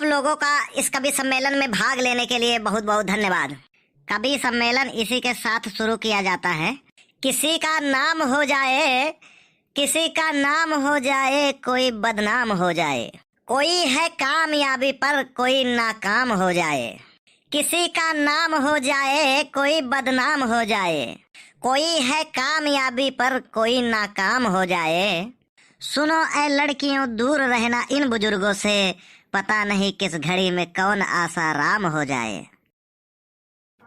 लोगों का इस कवि सम्मेलन में भाग लेने के लिए बहुत बहुत धन्यवाद। कवि सम्मेलन इसी के साथ शुरू किया जाता है। किसी का नाम हो जाए, किसी का नाम हो जाए, कोई बदनाम हो जाए, कोई है कामयाबी पर कोई नाकाम हो जाए। किसी का नाम हो जाए, कोई बदनाम हो जाए, कोई है कामयाबी पर कोई नाकाम हो जाए। सुनो ऐ लड़कियों, दूर रहना इन बुजुर्गों से, पता नहीं किस घड़ी में कौन आसाराम हो जाए।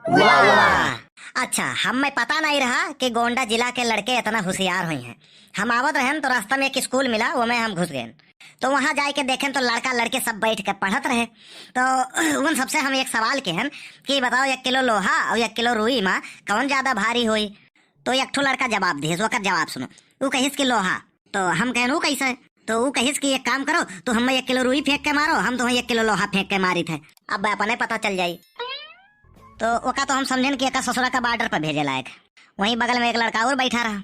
वाह वाह। अच्छा, हमें पता नहीं रहा कि गोंडा जिला के लड़के इतना होशियार हुई हैं। हम आवत रहन तो रास्ता में एक स्कूल मिला, वो में हम घुस गए। तो वहां जाके देखें तो लड़का लड़के सब बैठ के पढ़त रहे। तो उन सबसे हम एक सवाल कहन कि बताओ 1 किलो लोहा और 1 किलो रुई माँ कौन ज्यादा भारी हुई। तो एक ठो लड़का जवाब दिए, ओकर जवाब सुनो। वो कहिस कि लोहा। तो हम कहन वो कैसे? तो वो कहिस कि एक काम करो, तो हमें 1 किलो रुई फेंक के मारो, हम तुम्हें 1 किलो लोहा फेंक के मारी थे। अब अपने पता चल जाई। तो ओका तो हम समझेन कि एक ससुरा का बॉर्डर पर भेजे लायक। वहीं बगल में एक लड़का और बैठा रहा।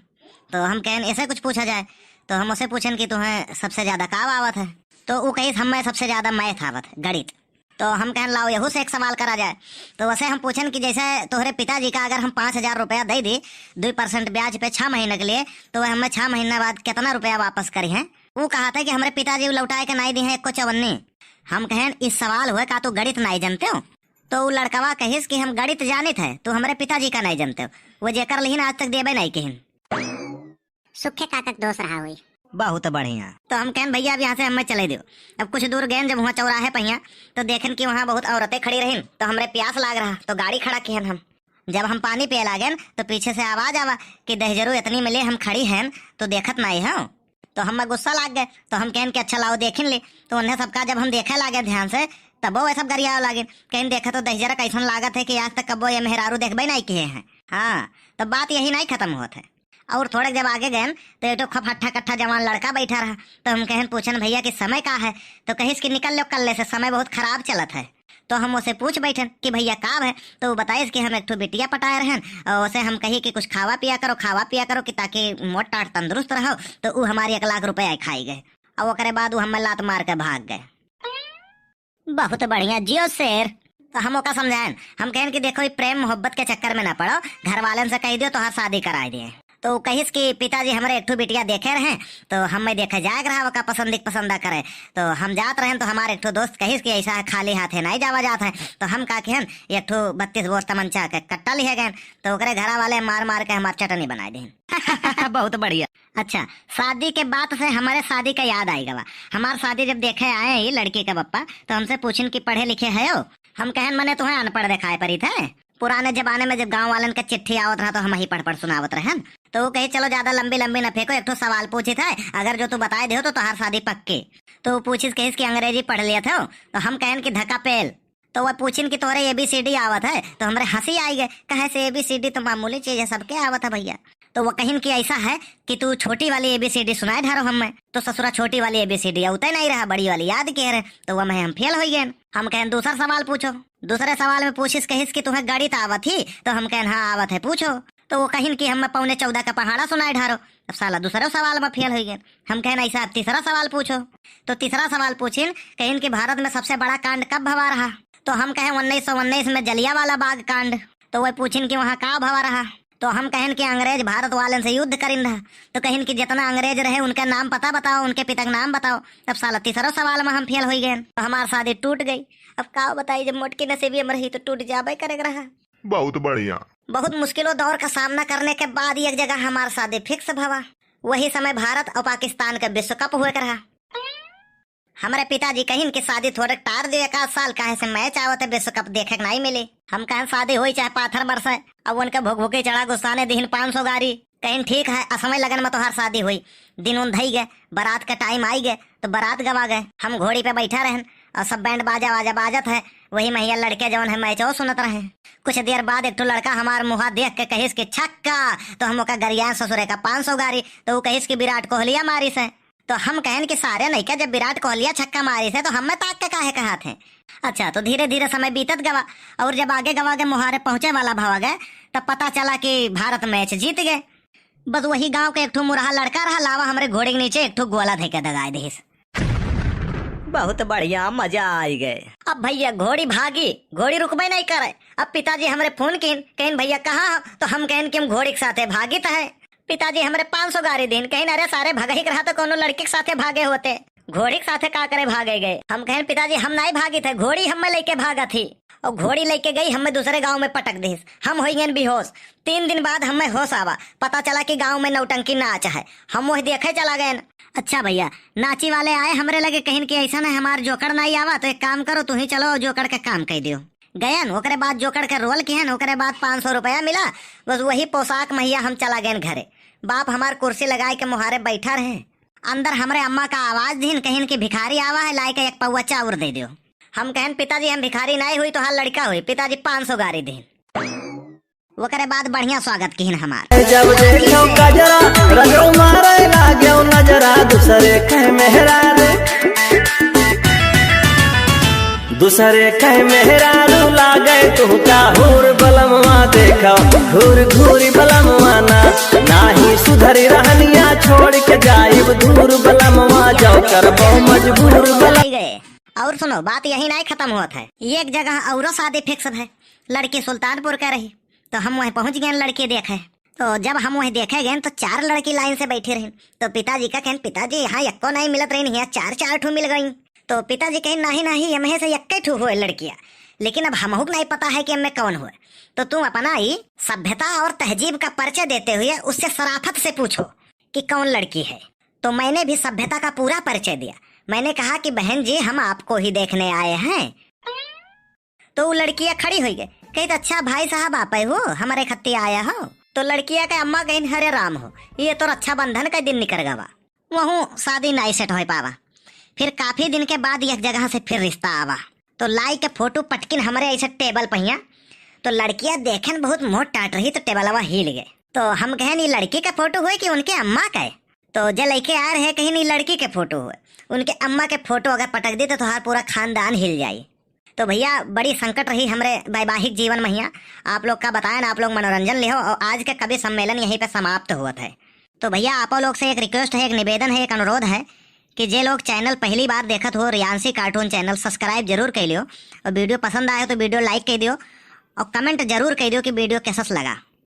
तो हम कहन ऐसे कुछ पूछा जाए। तो हम उसे पूछन कि तुम्हें सबसे ज्यादा का आवत है। तो वो कही हमें सबसे ज्यादा मैथ आवत है, गणित। तो हम कहन लाओ यहू से एक सवाल करा जाए। तो वैसे हम पूछन कि जैसे तोहरे पिताजी का अगर हम 5,000 रुपया दे दी 2% ब्याज पे 6 महीने के लिए, तो वह हमें 6 महीने बाद कितना रुपया वापस करी है। वो कहा था कि हमारे पिताजी लौटाए के नहीं दी है 154। हम कहन इस सवाल हुए का तो गणित नहीं जानते हो। तो वो लड़कवा कहिस कि हम गणित जानित है, तो हमारे पिताजी का नहीं जानते हो। वो जेकर लिहिन आज तक देबे नहीं कहन। सुखे काकक दोष रहा हुई। बहुत बढ़िया। तो हम कहन भैया अब यहाँ से हमें चले दो। अब कुछ दूर गए, जब वहाँ चौराहे पहिया तो देखन कि वहाँ बहुत औरतें खड़ी रहीन। तो हमरे प्यास लाग रहा, तो गाड़ी खड़ा किहन हम। जब हम पानी पिए लागेन तो पीछे से आवाज आवा कि दहजरू इतनी मिले हम खड़ी हैं तो देखत नहीं है। तो हमें गुस्सा लाग गए। तो हम कहन कि अच्छा लाओ देखिन ले। तो उन्हें सबका जब हम देखे लागे ध्यान से, तब वो सब गरिया लागे। कहीं देखा तो दहजरा कैसन लागत है कि आज तक कबो ये मेहरारू देखबे नहीं किए हैं। हाँ, तो बात यही नहीं खत्म होत है। और थोड़े जब आगे गए तो एक खफट्ठा कट्ठा जवान लड़का बैठा रहा। तो हम कहन पूछन भैया कि समय का है। तो कहिस कि निकल लो कल से, समय बहुत खराब चलत है। तो हम उसे पूछ बैठन कि भैया काब है। तो वो बताइस कि हम एक ठो बिटिया पटाए रहन, और उसे हम कही कि कुछ खावा पिया करो कि ताकि मोट टाट तंदुरुस्त रहो। तो वो हमारी 1 लाख रुपया खाई गए, और ओकरे बाद वो हमें लात मार के भाग गए। बहुत बढ़िया जियो शेर। तो हम ओका समझाएं, हम कहन कि देखो प्रेम मोहब्बत के चक्कर में ना पड़ो, घर वालन से कह दियो तो हर शादी करा दिए। तो कहिस कि पिताजी हमारे एक ठो बिटिया देखे रहे, तो हमें देखे जाए रहा का पसंदा करे। तो हम जात रहे तो हमारे एक ठो दोस्त कहिस कि ऐसा खाली हाथ है नहीं जावा जात है। तो हम का कहन एक ठो 32 बोर तमंचा के कट्टा लिए गए। तो ओकरे घरा वाले मार मार के हमार चटनी बनाए दे। बहुत बढ़िया। अच्छा, शादी के बाद से हमारे शादी का याद आई गवा। हमार शादी जब देखे आए ही लड़की का पप्पा, तो हमसे पूछन कि पढ़े लिखे है हो। हम कहन मने तुम्हें अनपढ़ दिखाए पड़ी थे। पुराने जमाने में जब गांव वालन का चिट्ठी आवत रहा तो हम ही पढ़ सुनावत रहन। तो वो कहे चलो ज्यादा लंबी लंबी न फेंको, एक तो सवाल पूछी था, अगर जो तू बताए दे तो तोहार शादी पक्के। तो वो पूछिस कहिस कि अंग्रेजी पढ़ लिया था। तो हम कहन कि धक्का पेल। तो वह पूछिन कि तोहरे ABCD आवत है। तो हमारे हंसी आई गए, कहे से ABCD तो मामूली चीज है, सबके आवत है भैया। तो वो कहिन कि ऐसा है कि तू छोटी वाली ABCD सुनाए ढारो हमें। तो ससुरा छोटी वाली ABCD उतने नहीं रहा, बड़ी वाली याद कह रहे। तो वह हम फेल हो गए। हम कहन दूसरा सवाल पूछो। दूसरे सवाल में पूछिस कहिस कि तुम्हें गणित आवत ही। तो हम कहन हाँ आवत है, पूछो। तो वो कहिन कि हमें 14.25 का पहाड़ा सुनाए ढारो। अब साला दूसरे सवाल में फेल हो गए। हम कहन ऐसा तीसरा सवाल पूछो। तो तीसरा सवाल पूछिन कहिन कि भारत में सबसे बड़ा कांड कब भवा रहा। तो हम कहें 1919 में जलियांवाला बाग कांड। तो वह पूछिन कि वहाँ का भवा रहा। तो हम कहन कि अंग्रेज भारत वालन से युद्ध करिन रहा। तो कहिन कि जितना अंग्रेज रहे उनका नाम पता बताओ, उनके पिता का नाम बताओ। तब साला तीसरा सवाल में हम फेल हो गए। तो हमारी शादी टूट गई। अब का बताई, जब मोटकी नसीबी में रही तो टूट जाबे करेगा रहा। बहुत बढ़िया। बहुत मुश्किलों दौर का सामना करने के बाद एक जगह हमारी शादी फिक्स भवा। वही समय भारत और पाकिस्तान का विश्व कप हुए रहा। हमारे पिताजी कहिन कि शादी थोड़े टार दे 1 साल, काहे से मैच आवत है विश्व कप देखे नहीं मिले। हम कहें शादी हुई चाहे पाथर बरसे। अब उनके भूख भूखे चढ़ा गुस्साने दिन 500 गाड़ी। कहीं ठीक है, असमय लगन में तो हर शादी हुई। दिन उन धई गए, बारात का टाइम आई गए तो बारात गवा गए। हम घोड़ी पे बैठा रहन और सब बैंड बाजा वाजा बाजत है। वही महिला लड़के जवन है मैच और सुनत रहे। कुछ देर बाद एक लड़का हमार मुहा देख के कहिस कि छक्का। तो हम ओका गरिया ससुरे का 500 गाड़ी। तो वो कहिस कि विराट कोहलिया मारी से। तो हम कहन कि सारे नहीं क्या, जब विराट कोहलिया छक्का मारी से तो हमें ताक के काहे कहा थे। अच्छा, तो धीरे धीरे समय बीतत गवा, और जब आगे गवा के मुहारे पहुंचे वाला भवा गए तब पता चला कि भारत मैच जीत गए। बस वही गांव के एक ठो मुरहा लड़का रहा लावा हमारे घोड़े के नीचे एक ठो गोला धे के दगाए दिस। बहुत बढ़िया, मजा आई गए। अब भैया घोड़ी भागी, घोड़ी रुकबे नहीं करे। अब पिताजी हमरे फोन कहीं भैया कहाँ, तो हम कहें कि हम घोड़ी के साथे भागी है। पिताजी हमरे 500 गाड़ी दिन कहीं अरे सारे भगही रहा तो कोनो लड़की के साथे भागे होते, घोड़ी के साथे का करे भागे गए। हम कहें पिताजी हम नहीं भागी थे, घोड़ी हमें लेके भागा थी और घोड़ी लेके गई हमें दूसरे गांव में पटक दी। हम हो गए बेहोश। 3 दिन बाद हमें होश आवा, पता चला कि गांव में नौटंकी नाच है। हम वही देखे चला गए। अच्छा भैया, नाची वाले आए हमरे लगे कहीं कि ऐसा है हमार जोकर नहीं आवा, तो एक काम करो तुम ही चलो जोकर के काम कह दियो। गयन ओकरे बाद जोकर के रोल किहन, ओकरे बाद 500 रुपया मिला। बस वही पोशाक महिया हम चला गए घरे। बाप हमार कुर्सी लगाए के मुहारे बैठा रहे। अंदर हमरे अम्मा का आवाज दीन कहीं कि भिखारी आवा है, लाए के एक पौवा चाउर दे दियो। हम कहन पिताजी हम भिखारी नहीं हुई तो हाल लड़का हुई। पिताजी 500 गाड़ी दीन। ओकरे बाद बढ़िया स्वागत किहन हमार। जब देखो कजरा रजो मारे लाग्यो नजरा, दूसरे कह मेहरारू लागे तुहका हुर बलमवा देखो घूर घूरी बलमवा नाही सुधरी रहनिया छोड़ के जाइब दूर बलमवा जाओ कर बहु मजबूर गए। और सुनो बात यही नहीं खत्म हुआ है, एक जगह और शादी फिक्स है। लड़की सुल्तानपुर का रही तो हम वहीं पहुंच गए लड़के देखे। तो जब हम वहीं देखे गए तो 4 लड़की लाइन से बैठी रही। तो पिताजी का कहन पिताजी यहाँ यक्को नहीं मिलत रही, यहाँ 4 ठू मिल गई। तो पिताजी कहें नहीं यमहे से यक्के ठू हुए लड़कियां, लेकिन अब हमहू नहीं पता है कि हमें कौन हुए। तो तुम अपना ही सभ्यता और तहजीब का परिचय देते हुए उससे शराफत से पूछो कि कौन लड़की है। तो मैंने भी सभ्यता का पूरा परिचय दिया। मैंने कहा कि बहन जी हम आपको ही देखने आए हैं। तो वो लड़कियां खड़ी हुई गई, कही अच्छा भाई साहब आप हो, हमारे खत्ती आया हो। तो लड़कियां के अम्मा कहीं हरे राम हो, ये तो रक्षाबंधन का दिन निकल गवा, वहू शादी नहीं सेट हो पावा। फिर काफी दिन के बाद एक जगह से फिर रिश्ता आवा। तो लाई के फोटो पटकिन हमारे ऐसे टेबल पहिया। तो लड़कियां देखे बहुत मोट टाट रही तो टेबलवा हिल गए। तो हम कहे नहीं लड़की का फोटो हुए कि उनके अम्मा का है। तो जो लड़के आ रहे कहीं नहीं लड़की के फोटो हुए, उनके अम्मा के फोटो अगर पटक दी तो तुम्हारा पूरा खानदान हिल जाये। तो भैया बड़ी संकट रही हमारे वैवाहिक जीवन में। यहाँ आप लोग का बताएं ना, आप लोग मनोरंजन ले हो। और आज का कवि सम्मेलन यहीं पे समाप्त हुआ था। तो भैया आप लोग से एक रिक्वेस्ट है, एक निवेदन है, एक अनुरोध है कि जे लोग चैनल पहली बार देखत हो रियांसी कार्टून चैनल सब्सक्राइब जरूर कर लियो। और वीडियो पसंद आए तो वीडियो लाइक कर दियो और कमेंट जरूर कर दियो कि वीडियो कैसा लगा।